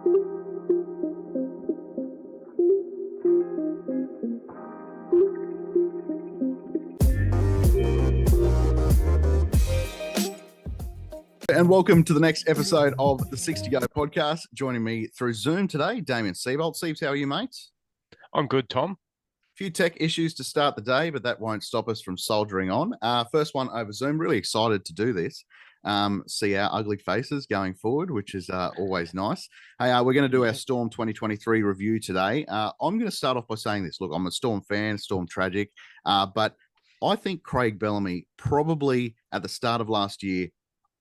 And welcome to the next episode of the 60 Go podcast. Joining me through Zoom today, Damien Seabolt. Siebes, how are you, mate? I'm good, Tom. A few tech issues to start the day, but that won't stop us from soldiering on. First one over Zoom. Really excited to do this. See our ugly faces going forward, which is always nice. Hey, we're going to do our Storm 2023 review today. I'm going to start off by saying this. Look, I'm a Storm fan, Storm tragic, but I think Craig Bellamy probably at the start of last year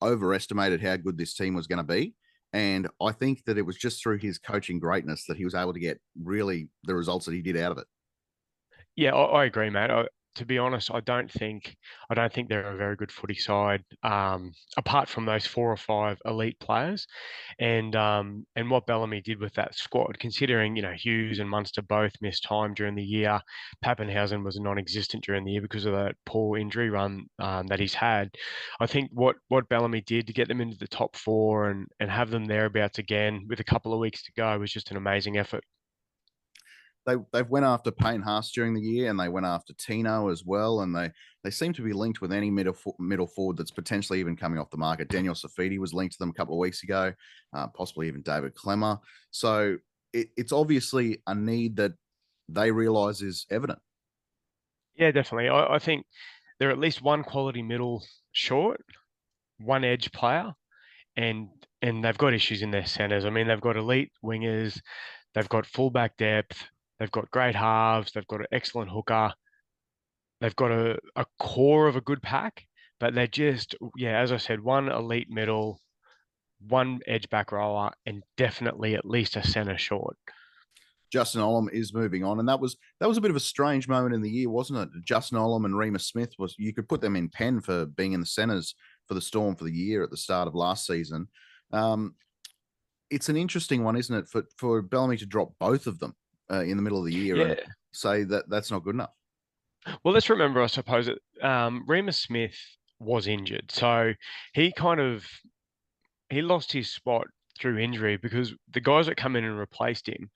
overestimated how good this team was going to be. And I think that it was just through his coaching greatness that he was able to get really the results that he did out of it. Yeah, I agree, mate. To be honest, I don't think they're a very good footy side, apart from those 4 or 5 elite players. And what Bellamy did with that squad, considering Hughes and Munster both missed time during the year, Pappenhausen was non-existent during the year because of that poor injury run that he's had. I think what Bellamy did to get them into the top 4 and have them thereabouts again with a couple of weeks to go was just an amazing effort. They've went after Payne Haas during the year, and they went after Tino as well, and they seem to be linked with any middle forward that's potentially even coming off the market. Daniel Safidi was linked to them a couple of weeks ago, possibly even David Clemmer. So it's obviously a need that they realise is evident. Yeah, definitely. I think they're at least one quality middle short, one edge player, and they've got issues in their centres. I mean, they've got elite wingers, they've got fullback depth, they've got great halves, they've got an excellent hooker, they've got a core of a good pack, but they're just, as I said, one elite middle, one edge back rower, and definitely at least a centre short. Justin Olam is moving on, and that was a bit of a strange moment in the year, wasn't it? Justin Olam and Remus Smith you could put them in pen for being in the centres for the Storm for the year at the start of last season. It's an interesting one, isn't it, for Bellamy to drop both of them in the middle of the year and say that that's not good enough. Well, let's remember, I suppose, that Remus Smith was injured, so he lost his spot through injury because the guys that come in and replaced him,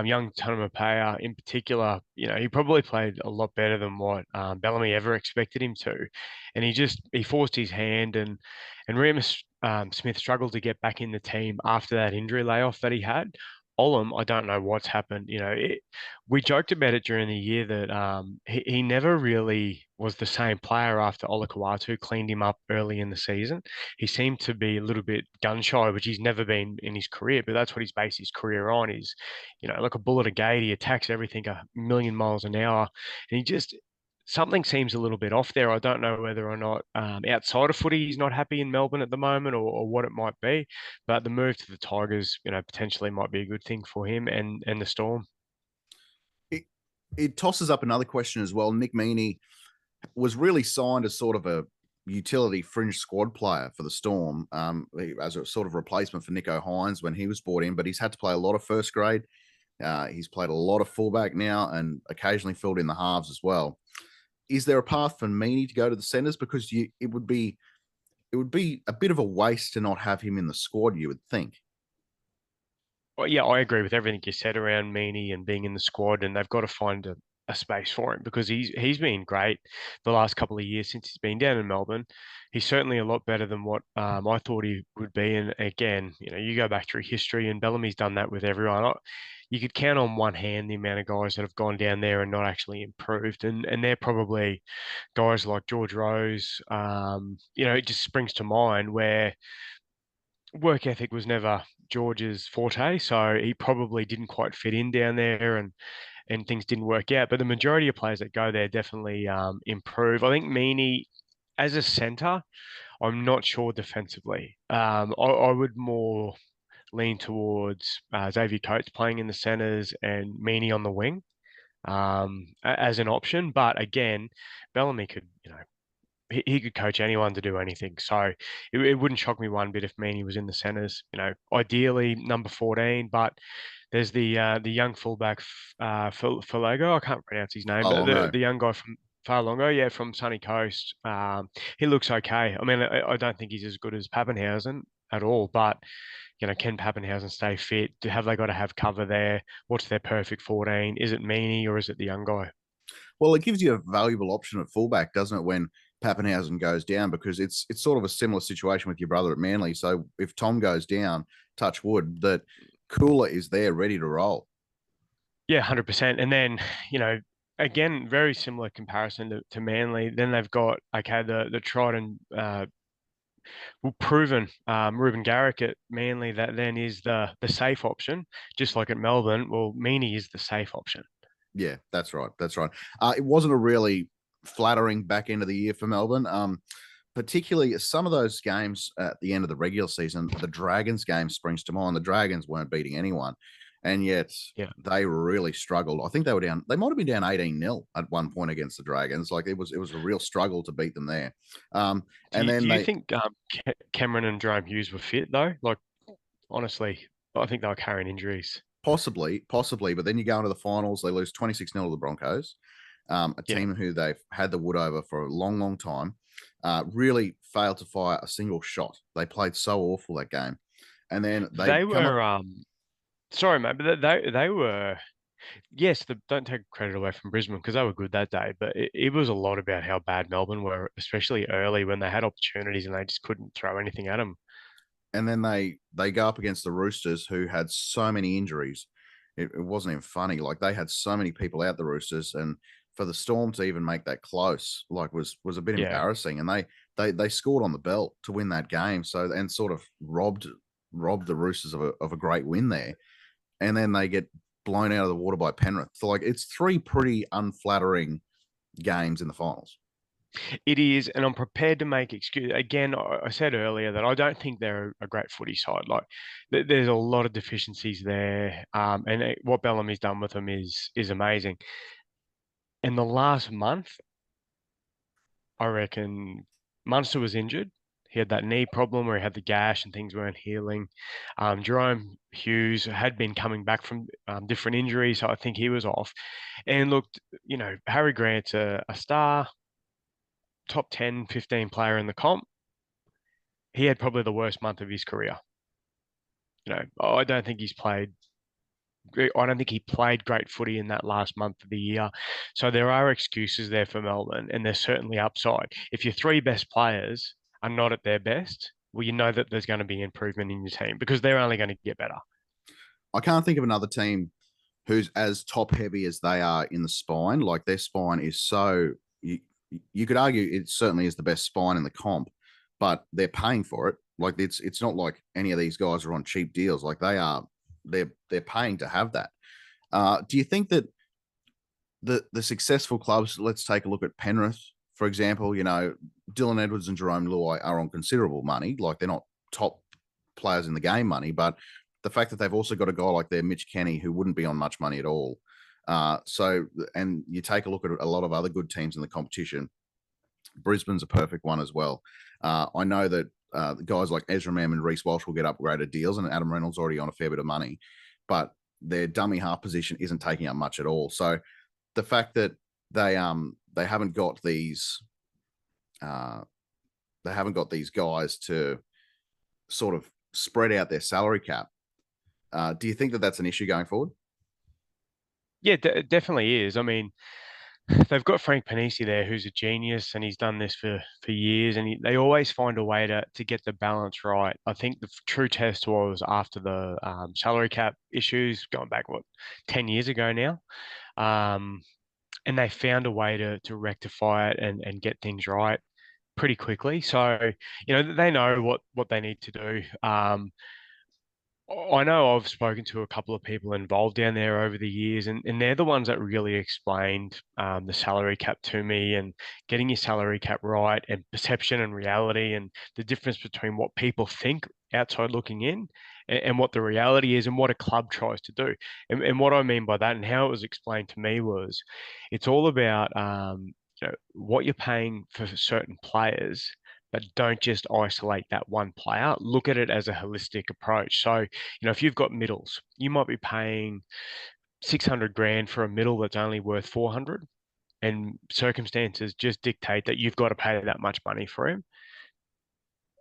young Tanumapea in particular, he probably played a lot better than what Bellamy ever expected him to, and he forced his hand, and Remus Smith struggled to get back in the team after that injury layoff that he had. Olam, I don't know what's happened. We joked about it during the year that he never really was the same player after Olakau'atu cleaned him up early in the season. He seemed to be a little bit gun shy, which he's never been in his career, but that's what he's based his career on is, like a bull at a gate. He attacks everything a million miles an hour. And something seems a little bit off there. I don't know whether or not outside of footy he's not happy in Melbourne at the moment or what it might be, but the move to the Tigers, potentially might be a good thing for him and the Storm. It tosses up another question as well. Nick Meaney was really signed as sort of a utility fringe squad player for the Storm as a sort of replacement for Nico Hines when he was brought in, but he's had to play a lot of first grade. He's played a lot of fullback now and occasionally filled in the halves as well. Is there a path for Meaney to go to the centres? Because it would be a bit of a waste to not have him in the squad, you would think. Well, yeah, I agree with everything you said around Meaney and being in the squad, and they've got to find a space for him because he's been great the last couple of years since he's been down in Melbourne. He's certainly a lot better than what I thought he would be. And again, you go back through history, and Bellamy's done that with everyone. You could count on one hand the amount of guys that have gone down there and not actually improved, and they're probably guys like George Rose. It just springs to mind where work ethic was never George's forte, so he probably didn't quite fit in down there, and things didn't work out. But the majority of players that go there definitely improve. I think Meaney, as a centre, I'm not sure defensively. I would more lean towards Xavier Coates playing in the centres and Meaney on the wing as an option. But again, Bellamy could, he could coach anyone to do anything. So it wouldn't shock me one bit if Meaney was in the centres. Ideally number 14, but there's the young fullback Falago. I can't pronounce his name, but the young guy from Farlongo, from Sunny Coast. He looks okay. I mean, I don't think he's as good as Pappenhausen, at all. But can Pappenhausen stay fit? Have they got to have cover there? What's their perfect 14? Is it Meany or is it the young guy? Well, it gives you a valuable option at fullback, doesn't it, when Pappenhausen goes down? Because it's sort of a similar situation with your brother at Manly. So if Tom goes down, touch wood, that Cooler is there ready to roll. Yeah, 100%. And then, you know, again, very similar comparison to Manly. Then they've got okay the tried and proven Ruben Garrick at Manly. That then is the safe option, just like at Melbourne. Well, Meany is the safe option. Yeah, that's right. That's right. It wasn't a really flattering back end of the year for Melbourne. Particularly some of those games at the end of the regular season, the Dragons game springs to mind. The Dragons weren't beating anyone, and yet Yeah, they really struggled. I think they were down. They might have been down 18-0 at one point against the Dragons. Like it was a real struggle to beat them there. Do And you, then do you they think Cameron and Jerome Hughes were fit though? Like honestly, I think they were carrying injuries. possibly, but then you go into the finals, they lose 26-0 to the Broncos, a Yeah, team who they've had the wood over for a long, long time. Really failed to fire a single shot. They played so awful that game. And then they they come up. were. Sorry, mate, but they were. Yes, don't take credit away from Brisbane because they were good that day, but it was a lot about how bad Melbourne were, especially early when they had opportunities and they just couldn't throw anything at them. And then they go up against the Roosters, who had so many injuries. It wasn't even funny. Like they had so many people out, the Roosters, and for the Storm to even make that close, like was a bit Yeah, embarrassing. And they scored on the belt to win that game. So and sort of robbed the Roosters of a great win there. And then they get blown out of the water by Penrith. So like it's three pretty unflattering games in the finals. it is, and I'm prepared to make excuse. Again, I said earlier that I don't think they're a great footy side. Like, there's a lot of deficiencies there, and what Bellamy's done with them is amazing. In the last month, I reckon Munster was injured. He had that knee problem where he had the gash and things weren't healing. Jerome Hughes had been coming back from different injuries, so I think he was off. And looked, Harry Grant's a star, top 10, 15 player in the comp. He had probably the worst month of his career. I don't think he's played. I don't think he played great footy in that last month of the year. So there are excuses there for Melbourne, and there's certainly upside. If your three best players are not at their best, well, you know that there's going to be improvement in your team because they're only going to get better. I can't think of another team who's as top heavy as they are in the spine. Like their spine is so you could argue it certainly is the best spine in the comp, but they're paying for it. Like it's not like any of these guys are on cheap deals. Like they're paying to have that. Do you think that the successful clubs? Let's take a look at Penrith, for example. Dylan Edwards and Jerome Luai are on considerable money. Like they're not top players in the game money, but the fact that they've also got a guy like their Mitch Kenny who wouldn't be on much money at all. And you take a look at a lot of other good teams in the competition. Brisbane's a perfect one as well. I know that guys like Ezra Mam and Reece Walsh will get upgraded deals, and Adam Reynolds already on a fair bit of money, but their dummy half position isn't taking up much at all. So the fact that they haven't got these uh, they haven't got these guys to sort of spread out their salary cap. Do you think that that's an issue going forward? Yeah, it definitely is. I mean, they've got Frank Panisi there, who's a genius, and he's done this for years. And they always find a way to get the balance right. I think the true test was after the salary cap issues, going back 10 years ago now, um, and they found a way to rectify it and get things right pretty quickly. So they know what they need to do. I know I've spoken to a couple of people involved down there over the years, and they're the ones that really explained the salary cap to me and getting your salary cap right and perception and reality and the difference between what people think outside looking in and what the reality is and what a club tries to do. And what I mean by that and how it was explained to me was it's all about what you're paying for certain players, but don't just isolate that one player. Look at it as a holistic approach. So, if you've got middles, you might be paying 600 grand for a middle that's only worth 400, and circumstances just dictate that you've got to pay that much money for him.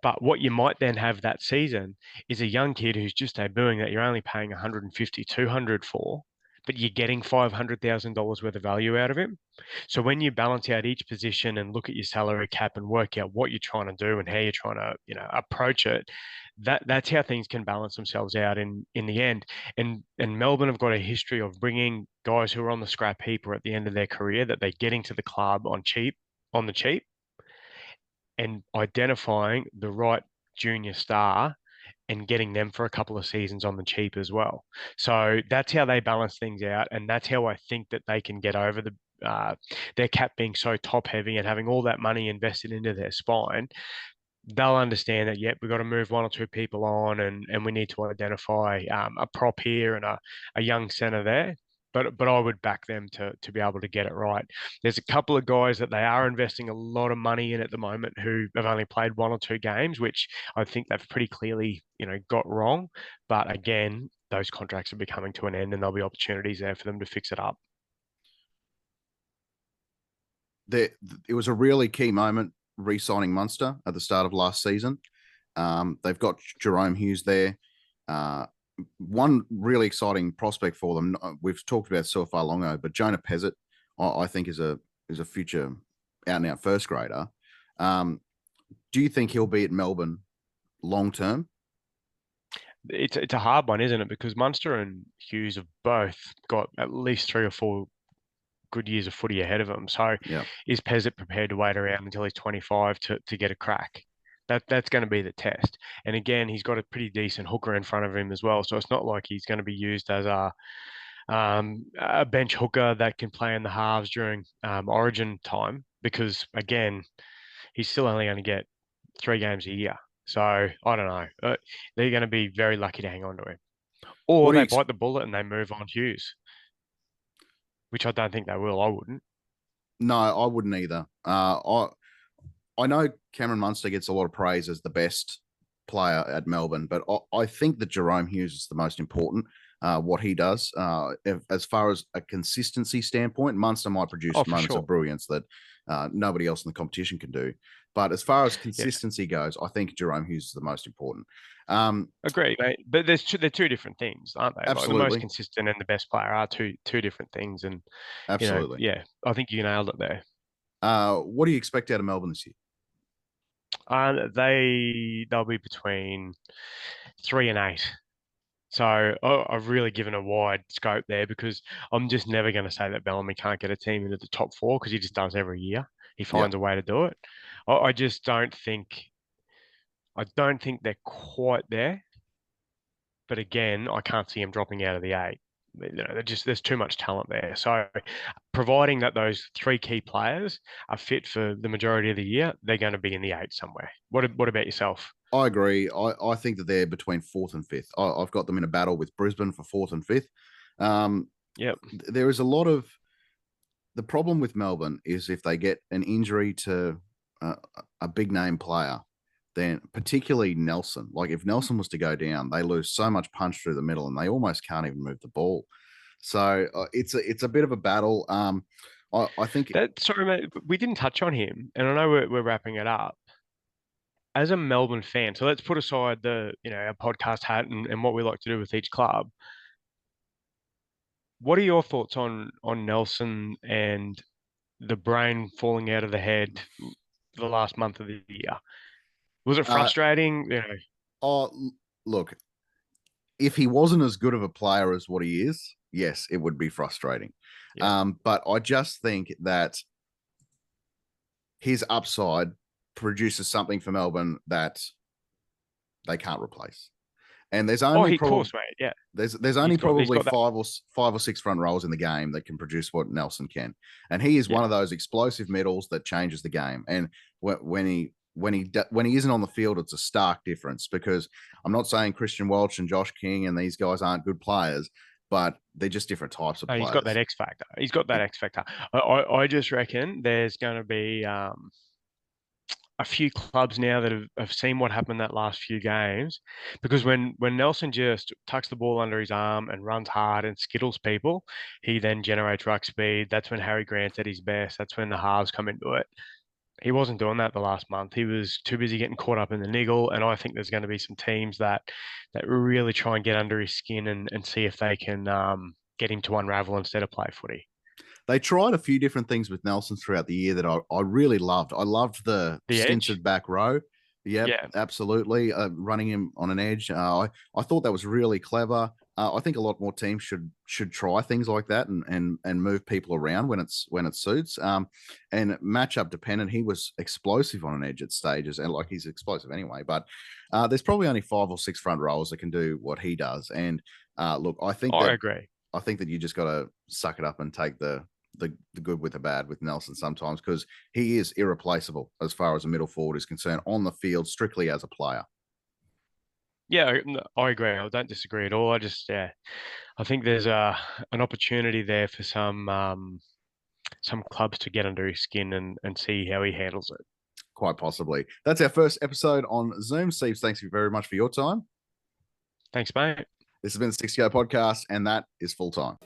But what you might then have that season is a young kid who's just debuting that you're only paying 150, 200 for, but you're getting $500,000 worth of value out of him. So when you balance out each position and look at your salary cap and work out what you're trying to do and how you're trying to, approach it, that's how things can balance themselves out in the end. And Melbourne have got a history of bringing guys who are on the scrap heap or at the end of their career that they're getting to the club on the cheap, and identifying the right junior star and getting them for a couple of seasons on the cheap as well. So that's how they balance things out, and that's how I think that they can get over their cap being so top heavy and having all that money invested into their spine. They'll understand that, yep, we've got to move one or two people on, and we need to identify a prop here and a young centre there. But I would back them to be able to get it right. There's a couple of guys that they are investing a lot of money in at the moment who have only played one or two games, which I think they've pretty clearly, got wrong. But again, those contracts will be coming to an end, and there'll be opportunities there for them to fix it up. It was a really key moment re-signing Munster at the start of last season. They've got Jerome Hughes there. One really exciting prospect for them. We've talked about Suafalongo, but Jonah Pezzett, I think, is a future out and out first grader. Do you think he'll be at Melbourne long term? It's a hard one, isn't it? Because Munster and Hughes have both got at least 3 or 4 good years of footy ahead of him. So Yeah. is Pezzett prepared to wait around until he's 25 to get a crack? That's going to be the test. And again, he's got a pretty decent hooker in front of him as well. So it's not like he's going to be used as a bench hooker that can play in the halves during Origin time, because again, he's still only going to get 3 games a year. So I don't know. They're going to be very lucky to hang on to him, or What do they you? bite the bullet and they move on Hughes, which I don't think they will. I wouldn't. No, I wouldn't either. I know Cameron Munster gets a lot of praise as the best player at Melbourne, but I think that Jerome Hughes is the most important. What he does, as far as a consistency standpoint, Munster might Oh, produce for moments of sure. brilliance that nobody else in the competition can do. But as far as Yeah. consistency goes, I think Jerome Hughes is the most important. Agree, mate. But they're two different things, aren't they? Like the most Absolutely, consistent and the best player are two different things. And absolutely. yeah, I think you nailed it there. What do you expect out of Melbourne this year? They'll be between 3 and 8. So I've really given a wide scope there, because I'm just never going to say that Bellamy can't get a team into the top 4, because he just does every year. He Yeah, finds a way to do it. I just don't think they're quite there. But again, I can't see him dropping out of the 8. There's too much talent there. So providing that those 3 key players are fit for the majority of the year, they're going to be in the 8 somewhere. What about yourself? I agree. I think that they're between fourth and fifth. I've got them in a battle with Brisbane for fourth and fifth. Yep. There is a lot of the problem with Melbourne is if they get an injury to a big name player, then particularly Nelson. Like if Nelson was to go down, they lose so much punch through the middle, and they almost can't even move the ball. So it's a bit of a battle. I think Sorry, mate, we didn't touch on him, and I know we're wrapping it up. As a Melbourne fan, so let's put aside our podcast hat and what we like to do with each club. What are your thoughts on Nelson and the brain falling out of the head the last month of the year? Was it uh, frustrating? oh look, if he wasn't as good of a player as what he is, yes, it would be frustrating. Yeah. But I just think that his upside produces something for Melbourne that they can't replace. And there's Oh, only of probably course, mate. Yeah. there's He's only probably got that. five or six front rows in the game that can produce what Nelson can, and he is Yeah. one of those explosive middles that changes the game. And when he isn't on the field, it's a stark difference. Because I'm not saying Christian Welch and Josh King and these guys aren't good players, but they're just different types of No, he's got that players. X factor. He's got that X factor. I just reckon there's going to be a few clubs now that have seen what happened that last few games, because when Nelson just tucks the ball under his arm and runs hard and skittles people, he then generates ruck speed. That's when Harry Grant's at his best. That's when the halves come into it. He wasn't doing that the last month. He was too busy getting caught up in the niggle, and I think there's going to be some teams that really try and get under his skin and see if they can get him to unravel instead of play footy. They tried a few different things with Nelson throughout the year that I really loved. I loved the The edge, stinted back row. Yep, yeah. absolutely. Running him on an edge. I thought that was really clever. I think a lot more teams should try things like that and move people around when it suits. And matchup dependent, he was explosive on an edge at stages, and like he's explosive anyway. But there's probably only 5 or 6 front rowers that can do what he does. And look, I agree. I think that you just got to suck it up and take the good with the bad with Nelson sometimes, because he is irreplaceable as far as a middle forward is concerned on the field, strictly as a player. Yeah, I agree. I don't disagree at all. I think there's an opportunity there for some clubs to get under his skin and see how he handles it. Quite possibly. That's our first episode on Zoom. Steve, thanks you very much for your time. Thanks, mate. This has been the 6 Go podcast, and that is full time.